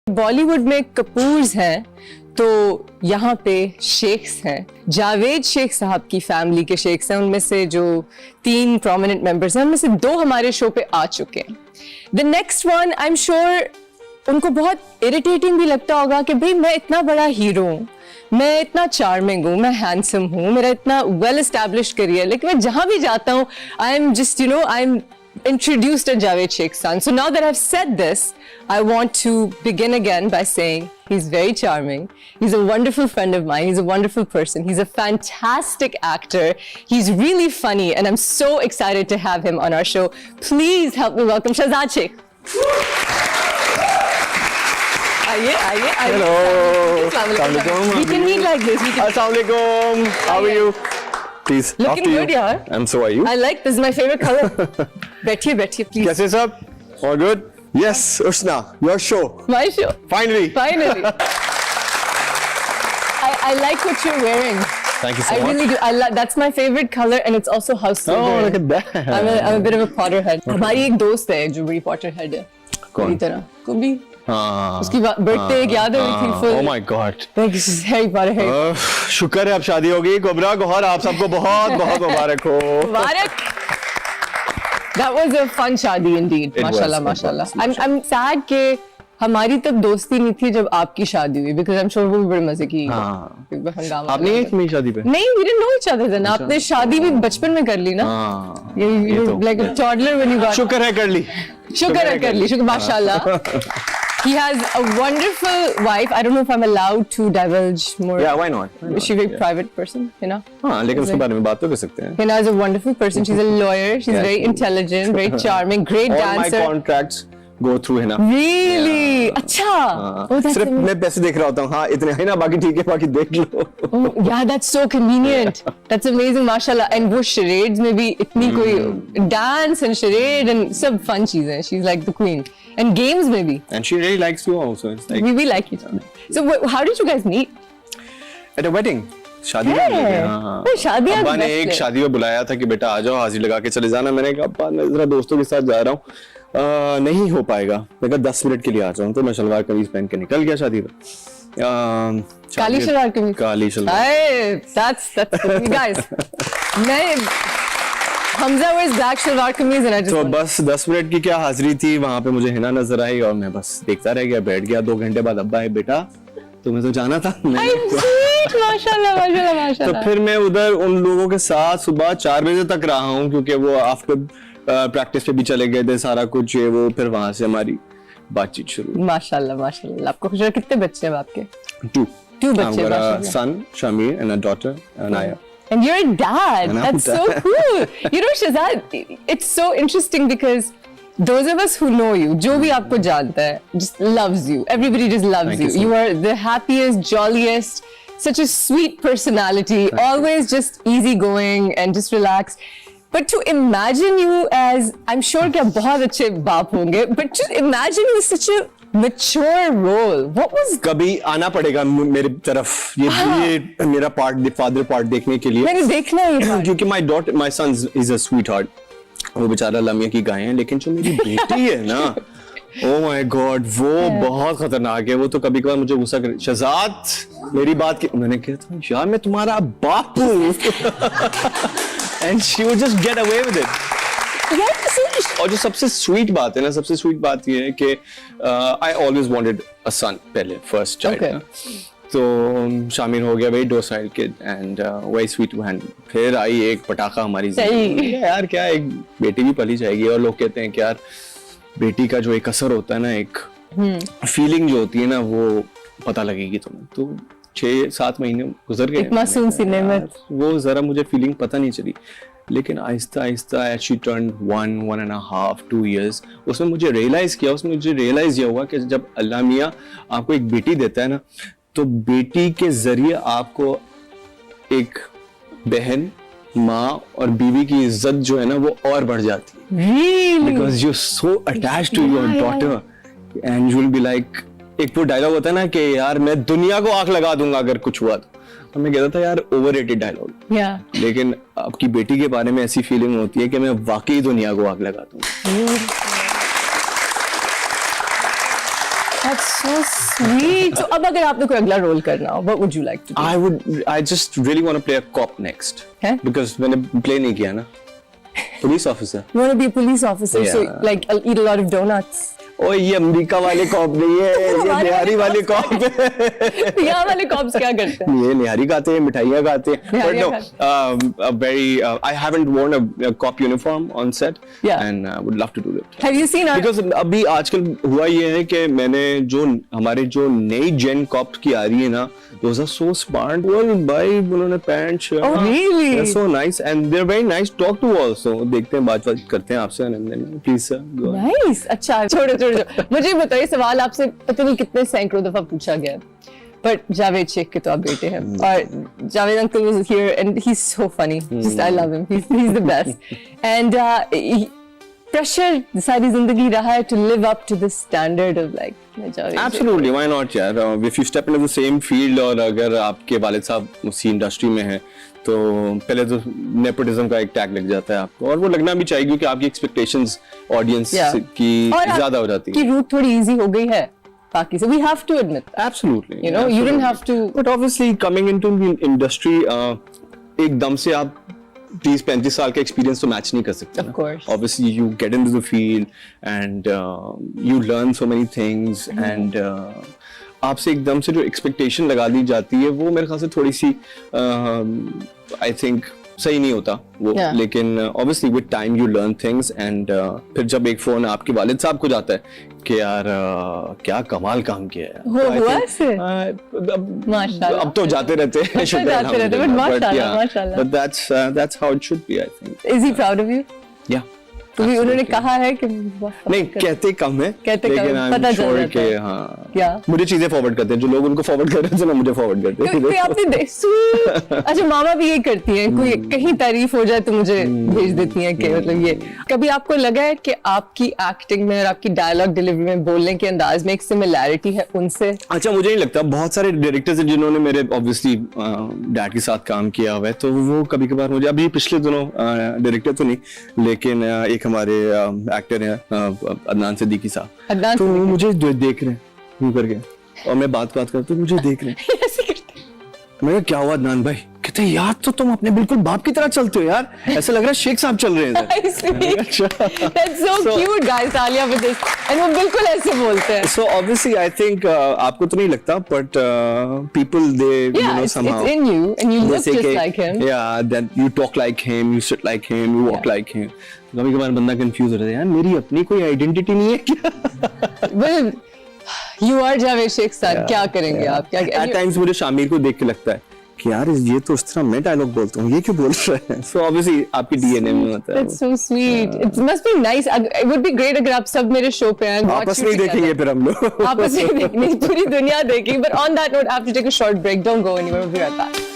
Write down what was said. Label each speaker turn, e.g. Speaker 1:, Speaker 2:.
Speaker 1: बॉलीवुड में कपूर्स हैं तो यहाँ पे शेख्स हैं। जावेद शेख साहब की फैमिली के शेख्स हैं, उनमें से जो 3 प्रोमिनेंट मेंबर्स हैं उनमें से 2 हमारे शो पे आ चुके हैं। The next one I am sure उनको बहुत इरिटेटिंग भी लगता होगा कि भाई मैं इतना बड़ा हीरो हूँ, मैं इतना चार्मिंग हूँ, मैं हैंडसम हूँ, मेरा इतना वेल एस्टैब्लिश्ड करियर, लेकिन मैं जहाँ भी जाता हूँ I am just I am introduced as Javed Sheikh's son. So now that I've said this, I want to begin again by saying he's very charming. He's a wonderful friend of mine. He's a wonderful person. He's a fantastic actor. He's really funny, and I'm so excited to have him on our show. Please help me welcome Shahzad Sheikh. आइए.
Speaker 2: Hello.
Speaker 1: Assalamualaikum. We can meet like this.
Speaker 2: Assalamualaikum. How are you? Please.
Speaker 1: Looking good, yaar.
Speaker 2: And so are you?
Speaker 1: I like this. Is my favorite color. बैठिए, please.
Speaker 2: कैसे सब? All good? Yes, Ushna, your show.
Speaker 1: My show.
Speaker 2: Finally.
Speaker 1: I like what you're wearing.
Speaker 2: Thank you so
Speaker 1: I
Speaker 2: much.
Speaker 1: really do. That's my favorite color, and it's also house silver.
Speaker 2: Oh, look at that.
Speaker 1: I'm a bit of a Potterhead. हमारी एक दोस्त है जो बड़ी Potterhead है.
Speaker 2: कौन?
Speaker 1: मेरी तरह. कभी.
Speaker 2: हाँ.
Speaker 1: उसकी बर्थडे एक याद है थी full.
Speaker 2: Oh my God.
Speaker 1: Harry Potter.
Speaker 2: शुक्र है अब शादी होगी. कोबरा गौहर आप सबको बहुत बहुत मुबारक हो.
Speaker 1: मुबारक. That was a fun शादी indeed. माशाल्लाह. I'm sad कि हमारी तब दोस्ती नहीं थी जब आपकी शादी हुई, because I'm sure वो भी बड़े मजे की हंगामा।
Speaker 2: आपने एक मेरी शादी पे?
Speaker 1: नहीं, we didn't know each other then. आपने शादी भी बचपन में कर ली ना? You like a toddler when you got.
Speaker 2: शुक्र है कर ली।
Speaker 1: शुक्र माशाल्लाह। He has a wonderful wife. I don't know if I'm allowed to divulge more.
Speaker 2: Yeah, why not?
Speaker 1: Is she a very private person? Hina?
Speaker 2: हाँ, लेकिन उसके बारे में बात तो कर सकते हैं।
Speaker 1: Hina is a wonderful person. She's a lawyer. She's very intelligent, very charming, great dancer.
Speaker 2: All my contracts go through Hina.
Speaker 1: Really? अच्छा. Oh, that's
Speaker 2: सिर्फ मैं पैसे देख रहा होता हूँ, हाँ इतने Hina, बाकी ठीक है, बाकी देख लो।
Speaker 1: Oh, yeah, that's so convenient. That's amazing, mashallah. And वो charades में भी इतनी कोई dance and charade and सब fun चीजें. She's like the queen. And games में भी.
Speaker 2: And she really likes you also. It's like
Speaker 1: we like each other. So how did you guys meet?
Speaker 2: At a wedding. शादी में हाँ।
Speaker 1: शादियाँ
Speaker 2: अब्बा ने एक शादी में बुलाया था कि बेटा आ जाओ, हाजिर लगा के चले जाना। मैंने कहा अब्बा मैं जरा दोस्तों के साथ जा रहा हूँ, नहीं हो पाएगा। मैं कहा 10 मिनट के लिए आ जाऊँ, तो मैं शलवार कमीज पहन के निकल गया शादी में।
Speaker 1: काली शलवार कमीज।
Speaker 2: काली शलवार।
Speaker 1: That's guys. मैं हमजा wears black शलवार कमीज and I just
Speaker 2: तो बस 10 मिनट की क्या हाजिरी थी, वहाँ पे मुझे हिना नजर आई और मैं बस देखता रह गया, बैठ गया। 2 घंटे बाद अब्बा है बेटा तुम्हें तो जाना था।
Speaker 1: माशाल्लाह।
Speaker 2: तो फिर मैं उधर उन लोगों के साथ सुबह 4 बजे तक रहा हूँ, क्योंकि वो आफ्टर प्रैक्टिस पे भी चले गए थे, सारा कुछ ये वो। फिर वहां से हमारी बातचीत शुरू।
Speaker 1: माशाल्लाह। आपको खुश कितने बच्चे हैं आपके?
Speaker 2: 2
Speaker 1: बच्चे।
Speaker 2: son Shamir and a daughter Anaya.
Speaker 1: And you're a dad. That's so cool. You know, Shahzad, it's so interesting because those of us who know you, जो भी आपको जानता है, just loves you. Everybody just loves you. You are the happiest, jolliest, such a sweet personality, always just easygoing and just relaxed. But to imagine you as, I'm sure कि आप बहुत अच्छे बाप होंगे, but just imagine you such a mature role. What was?
Speaker 2: कभी आना पड़ेगा मेरी तरफ ये मेरा फादर पार्ट देखने के लिए।
Speaker 1: मैंने देखना ही
Speaker 2: क्योंकि my son is a sweetheart. वो बेचारा लमिया की गाय है, लेकिन जो मेरी बेटी है ना, oh my God, वो बहुत खतरनाक है। वो तो कभी कभार मुझे गुस्सा करे, शहजाद मेरी बात की। मैंने कहा था यार मैं तुम्हारा बाप हूँ। And she would just get away with it. और जो सबसे स्वीट बात है ना, सबसे स्वीट बात ये है कि I always wanted a son पहले, first child। तो शामिर हो गया, very docile kid and very sweet to handle. फिर आई एक पटाखा हमारी जिंदगी। यार क्या एक बेटी भी पली जाएगी, और लोग कहते हैं कि यार बेटी का जो एक असर होता है ना, एक फीलिंग जो होती है ना, वो पता लगेगी तुम्हें। तो 6-7 महीने गुजर गए,
Speaker 1: मासूम सी नेमत,
Speaker 2: वो जरा मुझे फीलिंग पता नहीं चली। लेकिन Aahista Aahista as she turn 1.5, 2 years, उसमें मुझे रियलाइज ये हुआ कि जब अल्लाह मियाँ आपको एक बेटी देता है ना, तो बेटी के जरिए आपको एक बहन, माँ और बीवी की इज्जत जो है ना, वो और बढ़ जाती है। Because you're so attached to your daughter and you'll be like, एक वो डायलॉग होता है ना कि यार मैं दुनिया को आग लगा दूंगा अगर कुछ हुआ तो मैं कहता था यार ओवररेटेड डायलॉग। लेकिन आपकी बेटी के बारे में ऐसी फीलिंग होती है कि मैं वाकई दुनिया को आग लगा दूंगा।
Speaker 1: That's so sweet. So अब अगर आपने कोई अगला रोल करना हो, what would you like to do?
Speaker 2: I just really want to play a cop next.
Speaker 1: हैं?
Speaker 2: Because मैंने play नहीं किया ना. Police officer.
Speaker 1: You want to be a police officer, so
Speaker 2: Yeah.
Speaker 1: like I'll eat a lot of donuts.
Speaker 2: ओ ये America वाले corp नहीं है, ये
Speaker 1: हमारे
Speaker 2: निहारी वाले
Speaker 1: वाले
Speaker 2: कॉप है.
Speaker 1: तो यहाँ वाले cops क्या करते हैं?
Speaker 2: ये निहारी खाते हैं, मिठाइयाँ खाते हैं. But
Speaker 1: निहारियाँ
Speaker 2: no, I haven't worn a cop uniform on set,
Speaker 1: Yeah.
Speaker 2: and I would love to do it.
Speaker 1: Have you seen our?
Speaker 2: Because अभी आजकल हुआ ये है कि मैंने जो हमारे जो नई जेन कॉप्स की आ रही है ना, those are so smart. Well, भाई उन्होंने pant shirt.
Speaker 1: Oh, really?
Speaker 2: They're so nice and they're very nice to talk to also. देखते हैं बात करते हैं आपसे and then please sir go ahead.
Speaker 1: Nice. अच्छा छोड़ो. मुझे बताइए, सवाल आपसे पता नहीं कितने सैकड़ों दफा पूछा गया है, but जावेद शेख के तो आप बेटे हैं और Javed uncle was here and he's so funny. Just I love him. He's the best. And pressure सारी जिंदगी रहा है to live up to this standard of like Javed.
Speaker 2: Absolutely, why not यार? If you step into the same field और अगर आपके वालिद साहब उसी इंडस्ट्री में हैं तो पहले तो नेपोटिज्म का एक टैग लग जाता है आपको, और वो लगना भी चाहिए क्योंकि आपकी एक्सपेक्टेशंस ऑडियंस
Speaker 1: Yeah.
Speaker 2: की
Speaker 1: और
Speaker 2: ज्यादा हो जाती
Speaker 1: की
Speaker 2: है.
Speaker 1: रूट थोड़ी इजी हो गई है बाकी से. We have to admit that.
Speaker 2: Absolutely.
Speaker 1: You know, you didn't have to.
Speaker 2: But obviously coming into the industry, एकदम से आप 30-35 साल का एक्सपीरियंस तो मैच नहीं कर सकते
Speaker 1: Of
Speaker 2: ना.
Speaker 1: course.
Speaker 2: Obviously you get into the field and you learn so many things and आपसे एकदम से जो एक्सपेक्टेशन लगा दी जाती है वो मेरे ख्याल से थोड़ी सी आई थिंक सही नहीं होता वो.
Speaker 1: Yeah.
Speaker 2: लेकिन obviously with time you learn things and फिर जब एक फोन आपके वालिद साहब को जाता है कि यार क्या कमाल काम किया है.
Speaker 1: हो-
Speaker 2: तो I
Speaker 1: हुआ
Speaker 2: think,
Speaker 1: ऐसे?
Speaker 2: अब अब तो जाते रहते हैं. शुक्र है,
Speaker 1: जाते रहते हैं, but
Speaker 2: alhamdulillah.
Speaker 1: माशाल्लाह,
Speaker 2: yeah,
Speaker 1: माशाल्लाह.
Speaker 2: But that's how it should be, I think.
Speaker 1: Is he proud of you?
Speaker 2: Yeah.
Speaker 1: तो भी उन्होंने
Speaker 2: absolutely.
Speaker 1: कहा है कि बहुत
Speaker 2: नहीं
Speaker 1: कर-
Speaker 2: कहते कम है,
Speaker 1: कहते कम
Speaker 2: लेकिन
Speaker 1: है,
Speaker 2: I'm
Speaker 1: पता चल
Speaker 2: sure
Speaker 1: जाता
Speaker 2: कि
Speaker 1: है.
Speaker 2: हाँ
Speaker 1: क्या?
Speaker 2: मुझे चीजें फॉरवर्ड करते हैं, जो लोग उनको फॉरवर्ड कर रहे थे ना मुझे फॉरवर्ड करते
Speaker 1: कोई
Speaker 2: हैं.
Speaker 1: आपने sweet. अच्छा मामा भी ये करती हैं, कोई कहीं तारीफ हो जाए तो मुझे भेज देती हैं कि मतलब ये. कभी आपको लगा है कि आपकी एक्टिंग में और आपकी डायलॉग डिलीवरी में बोलने के अंदाज में एक सिमिलैरिटी है उनसे?
Speaker 2: अच्छा मुझे नहीं लगता. बहुत सारे डायरेक्टर्स हैं जिन्होंने मेरे ऑब्वियसली डैड के साथ काम किया हुआ है, तो वो कभी कभार मुझे अभी पिछले दिनों डायरेक्टर तो नहीं लेकिन एक हमारे एक्टर हैं अदनान सिद्दीकी साहब,
Speaker 1: अदनान
Speaker 2: तो वो
Speaker 1: सिद्दीकी।
Speaker 2: मुझे देख रहे हैं यूं करके और मैं बात करता हूं, मुझे देख रहे हैं.
Speaker 1: ऐसे करते हैं।
Speaker 2: मैं कहा, क्या हुआ अदनान भाई? कहते हैं, यार तो तुम अपने बिल्कुल बाप की तरह चलते हो यार, ऐसा लग रहा है शेख साहब चल रहे हैं इधर.
Speaker 1: I see.
Speaker 2: अच्छा.
Speaker 1: That's so
Speaker 2: So-
Speaker 1: cute, guys. तालियां for this. And वो बिल्कुल ऐसे बोलते हैं.
Speaker 2: So obviously I think आपको तो नहीं लगता but people they you
Speaker 1: Yeah,
Speaker 2: know
Speaker 1: it's
Speaker 2: somehow
Speaker 1: in you and you
Speaker 2: they
Speaker 1: look
Speaker 2: say
Speaker 1: just
Speaker 2: कि,
Speaker 1: like him.
Speaker 2: yeah that you talk like him, you sit like him, you walk
Speaker 1: Yeah.
Speaker 2: like him. कभी कभार बंदा confuse हो जाता है, यार मेरी अपनी कोई आइडेंटिटी नहीं है क्या?
Speaker 1: Well, you are Javed Sheikh साहब. क्या करेंगे आप? क्या
Speaker 2: At times मुझे शामिर को देख के लगता है कि यार ये तो उस तरह मैं डायलॉग बोलता हूँ, ये क्यों बोल रहा है? So obviously आपकी डीएनए में होता है.
Speaker 1: That's so sweet. It must be nice. It would be great अगर आप सब मेरे शो पे आए.
Speaker 2: आपस में ही देखेंगे फिर हम लोग.
Speaker 1: आपस में देखनी पूरी दुनिया देखेगी. But on that note, I have to take a short break. Don't go anywhere. We'll be right back.